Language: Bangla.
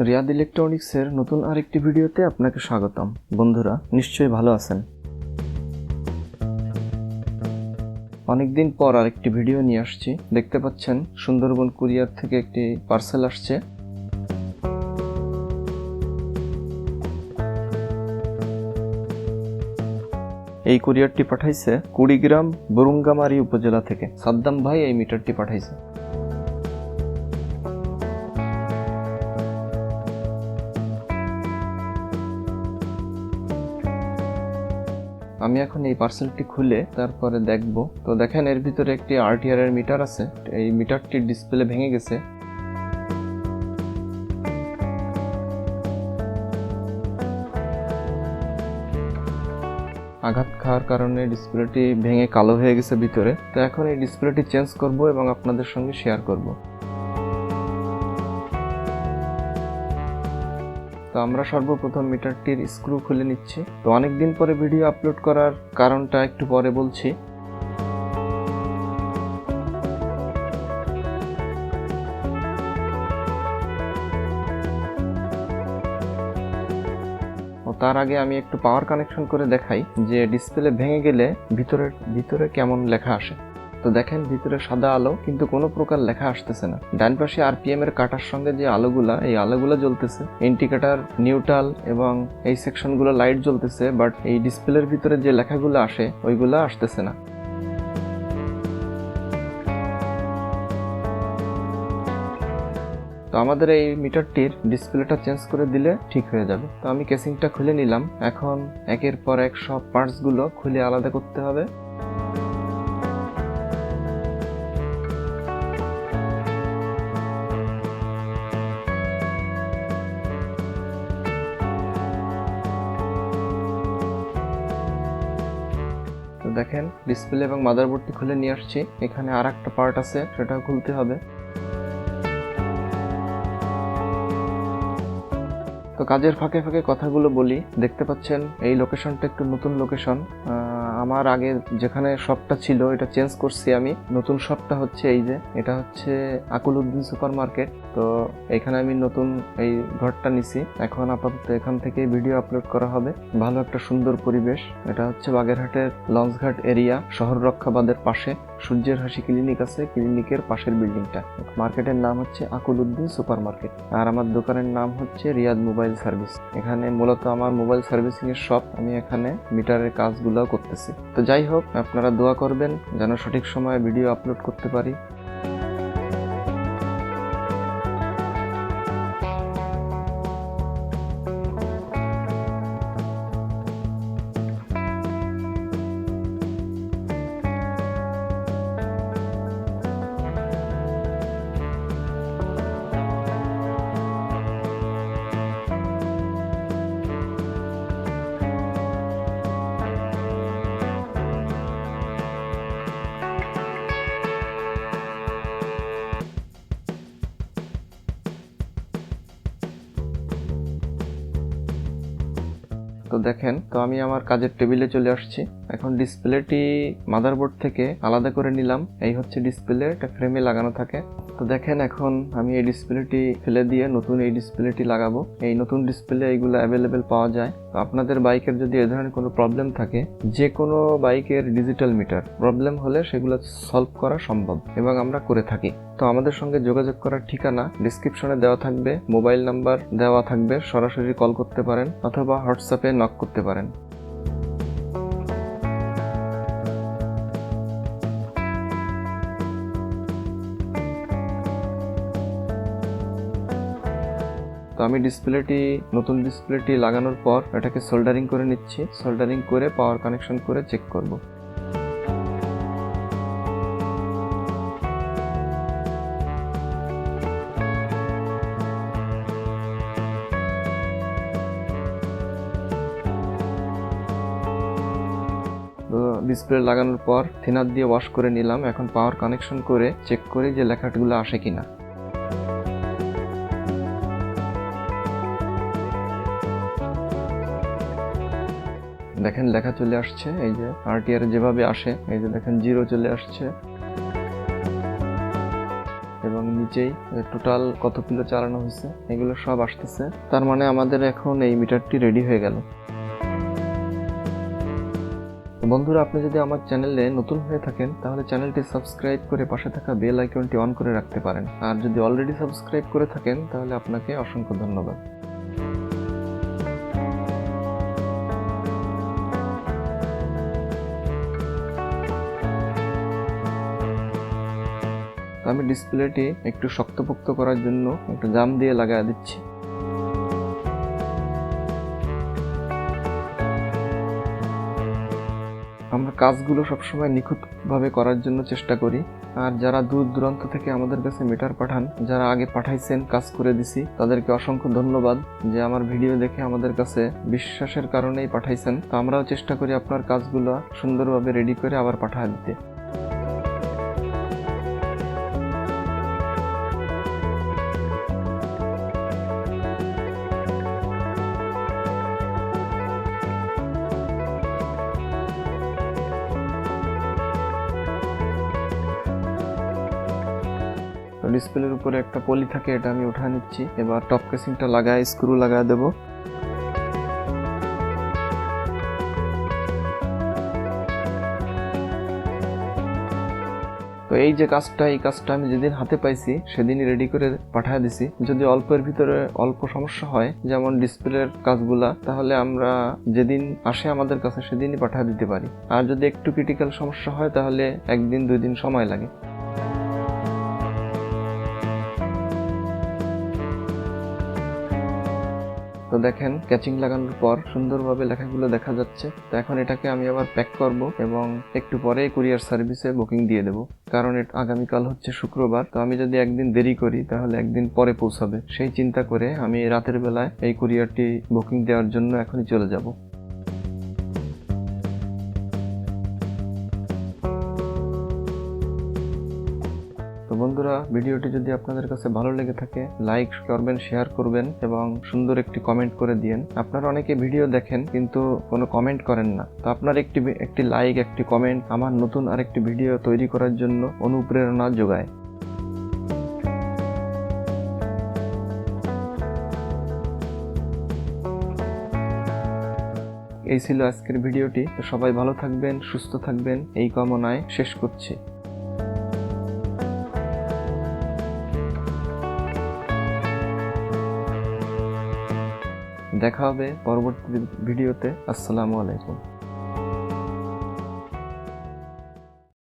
রিয়াদ ইলেকট্রনিক্সের নতুন আরেকটি ভিডিওতে আপনাকে স্বাগতম। বন্ধুরা, নিশ্চয়ই ভালো আছেন। অনেকদিন পর আরেকটি ভিডিও নিয়ে আসছি। দেখতে পাচ্ছেন সুন্দরবন কুরিয়ার থেকে একটি পার্সেল আসছে। এই কুরিয়ারটি পাঠাইছে কুড়িগ্রাম বুরুঙ্গামারী উপজেলা থেকে। সাদ্দাম ভাই এই মিটারটি পাঠাইছে। আমি এখন এই পার্সেলটি খুলে তারপরে দেখব। তো দেখেন, এর ভিতরে একটি আরটিআর এর মিটার আছে। এই মিটারটির ডিসপ্লে ভেঙে গেছে। আঘাত খাওয়ার কারণে ডিসপ্লেটি ভেঙে কালো হয়ে গেছে ভিতরে। তো এখন এই ডিসপ্লেটি চেঞ্জ করব এবং আপনাদের সঙ্গে শেয়ার করব। তো আমরা সর্বপ্রথম মিটারটির স্ক্রু খুলে নিচ্ছি। তো অনেকদিন পরে ভিডিও আপলোড করার কারণটা একটু পরে বলছি। তার আগে আমি একটু পাওয়ার কানেকশন করে দেখাই যে ডিসপ্লে ভেঙে গেলে ভিতরে কেমন লেখা আসে। তো দেখেন, ভিতরে সাদা আলো, কিন্তু কোনো প্রকার লেখা আসতেছে না। ডান পাশে আরপিএম এর কাটার সঙ্গে যে এই আলোগুলা জ্বলতেছে, ইন্ডিকেটর, নিউট্রাল এবং এই সেকশনগুলো লাইট জ্বলতেছে, বাট এই ডিসপ্লের ভিতরে যে লেখাগুলো আসে ওইগুলা আসতেছে না। তো আমাদের এই মিটারটির ডিসপ্লেটা চেঞ্জ করে দিলে ঠিক হয়ে যাবে। তো আমি কেসিংটা খুলে নিলাম। এখন একের পর এক সব পার্টসগুলো খুলে আলাদা করতে হবে। তো দেখেন, ডিসপ্লে এবং মাদারবোর্ডটি খুলে নিয়ে আসছি। এখানে আর একটা পার্ট আছে, সেটাও খুলতে হবে। তো কাজের ফাঁকে ফাঁকে কথাগুলো বলি। দেখতে পাচ্ছেন এই লোকেশনটা একটু নতুন লোকেশন। আমার আগে যেখানে শপটা ছিল এটা চেঞ্জ করছি আমি। নতুন শপটা হচ্ছে এই যে, এটা হচ্ছে আকুল উদ্দিন সুপার মার্কেট। তো এখানে আমি নতুন এই ঘরটা নিছি। এখন আপাতত এখান থেকে ভিডিও আপলোড করা হবে। ভালো একটা সুন্দর পরিবেশ। এটা হচ্ছে বাগেরহাটের লঞ্চঘাট এরিয়া, শহর রক্ষাবাদের পাশে সূর্যের হাসি ক্লিনিক আছে, ক্লিনিকের পাশের বিল্ডিংটা। মার্কেটের নাম হচ্ছে আকুল উদ্দিন সুপার মার্কেট, আর আমার দোকানের নাম হচ্ছে রিয়াদ মোবাইল সার্ভিস। এখানে মূলত আমার মোবাইল সার্ভিসিং এর শপ। আমি এখানে মিটারের কাজগুলো করতেছি। তো যাই হোক, আপনারা দোয়া করবেন যেন সঠিক সময়ে ভিডিও আপলোড করতে পারি। তো দেখেন, তো আমি আমার কাজের টেবিলে চলে আসছি। এখন ডিসপ্লেটি মাদারবোর্ড থেকে আলাদা করে নিলাম। এই হচ্ছে ডিসপ্লে, এটা ফ্রেমে লাগানো থাকে। তো দেখেন, এখন আমি এই ডিসপ্লেটি ফেলে দিয়ে নতুন এই ডিসপ্লেটি লাগাবো। এই নতুন ডিসপ্লে এইগুলো অ্যাভেলেবেল পাওয়া যায়। তো আপনাদের বাইকের যদি এ ধরনের কোনো প্রবলেম থাকে, যে কোনো বাইকের ডিজিটাল মিটার প্রবলেম হলে সেগুলো সলভ করা সম্ভব এবং আমরা করে থাকি। তো আমাদের সঙ্গে যোগাযোগ করার ঠিকানা ডেসক্রিপশনে দেওয়া থাকবে, মোবাইল নাম্বার দেওয়া থাকবে, সরাসরি কল করতে পারেন অথবা হোয়াটসঅ্যাপে নক করতে পারেন। তো আমি নতুন ডিসপ্লেটি লাগানোর পর এটাকে সোল্ডারিং করে নিচ্ছি। সোল্ডারিং করে পাওয়ার কানেকশন করে চেক করব। তো ডিসপ্লে লাগানোর পর থিনার দিয়ে ওয়াশ করে নিলাম। এখন পাওয়ার কানেকশন করে চেক করি যে লেখাগুলো আসে কিনা। দেখেন, লেখা চলে আসছে। এই যে আরটিআর যেভাবে আসে, এই যে দেখেন 0 চলে আসছে এবং নিচেই টোটাল কত কিলো চালানো হয়েছে এগুলো সব আসতেছে। তার মানে আমাদের এখন এই মিটারটি রেডি হয়ে গেল। বন্ধুরা, আপনি যদি আমার চ্যানেলে নতুন হয়ে থাকেন তাহলে চ্যানেলটি সাবস্ক্রাইব করে পাশে থাকা বেল আইকনটি অন করে রাখতে পারেন। আর যদি অলরেডি সাবস্ক্রাইব করে থাকেন তাহলে আপনাকে অসংখ্য ধন্যবাদ। আমি ডিসপ্লেটি একটু শক্তপোক্ত করার জন্য একটু জাম দিয়ে লাগায় দিচ্ছি। আমরা কাজগুলো সবসময় নিখুঁতভাবে করার জন্য চেষ্টা করি। আর যারা দূর দূরান্ত থেকে আমাদের কাছে মিটার পাঠান, যারা আগে পাঠাইছেন, কাজ করে দিছি, তাদেরকে অসংখ্য ধন্যবাদ যে আমার ভিডিও দেখে আমাদের কাছে বিশ্বাসের কারণেই পাঠাইছেন। তো আমরাও চেষ্টা করি আপনার কাজগুলো সুন্দরভাবে রেডি করে আবার পাঠিয়ে দিতে। ডিসপ্লের উপরে একটা পলি থাকে, এটা আমি উঠা নিচ্ছি। এবার টপ কেসিংটা লাগায় স্ক্রু লাগায় দেব। তো এই যে কাজটা, এই কাজটা আমি যেদিন হাতে পাইছি সেদিনই রেডি করে পাঠিয়ে দিছি। যদি অল্পের ভিতরে অল্প সমস্যা হয়, যেমন ডিসপ্লের কাজগুলা, তাহলে আমরা যেদিন আসে আমাদের কাছে সেদিনই পাঠিয়ে দিতে পারি। আর যদি একটু ক্রিটিক্যাল সমস্যা হয় তাহলে 1-2 দিন সময় লাগে। তো দেখেন, ক্যাচিং লাগানোর পর সুন্দরভাবে লেখাগুলো দেখা যাচ্ছে। তো এখন এটাকে আমি আবার প্যাক করব এবং একটু পরে কুরিয়ার সার্ভিসে বুকিং দিয়ে দেব। কারণ আগামীকাল হচ্ছে শুক্রবার। তো আমি যদি একদিন দেরি করি তাহলে একদিন পরে পৌঁছাবে। সেই চিন্তা করে আমি রাতের বেলায় এই কুরিয়ারটি বুকিং দেওয়ার জন্য এখনই চলে যাব। বন্ধুরা, ভিডিওটি যদি আপনাদের কাছে ভালো লেগে থাকে লাইক করবেন, শেয়ার করবেন এবং সুন্দর একটি কমেন্ট করে দিয়েন। আপনারা অনেকে ভিডিও দেখেন কিন্তু কোনো কমেন্ট করেন না। তো আপনার একটি লাইক, একটি কমেন্ট আমার নতুন আরেকটি ভিডিও তৈরি করার জন্য অনুপ্রেরণা যোগায়। এই ছিল আজকের ভিডিওটি। তো সবাই ভালো থাকবেন, সুস্থ থাকবেন, এই কামনায় শেষ করছি। দেখা হবে পরবর্তী ভিডিওতে। আসসালামু আলাইকুম।